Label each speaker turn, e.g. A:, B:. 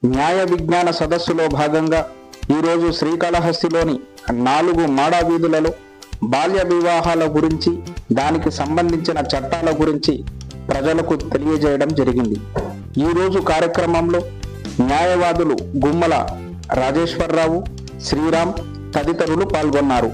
A: న్యాయ విజ్ఞాన సదస్సులో భాగంగా ఈరోజు శ్రీకాళహస్తిలోని 4 మాడా వీధులలో బాల్య వివాహాల గురించి, దానికి సంబంధించిన చట్టాల గురించి ప్రజలకు తెలియజేయడం జరిగింది. ఈరోజు కార్యక్రమంలో న్యాయవాదులు గుమ్మల రాజేశ్వరరావు, శ్రీరామ్ తదితరులు పాల్గొన్నారు.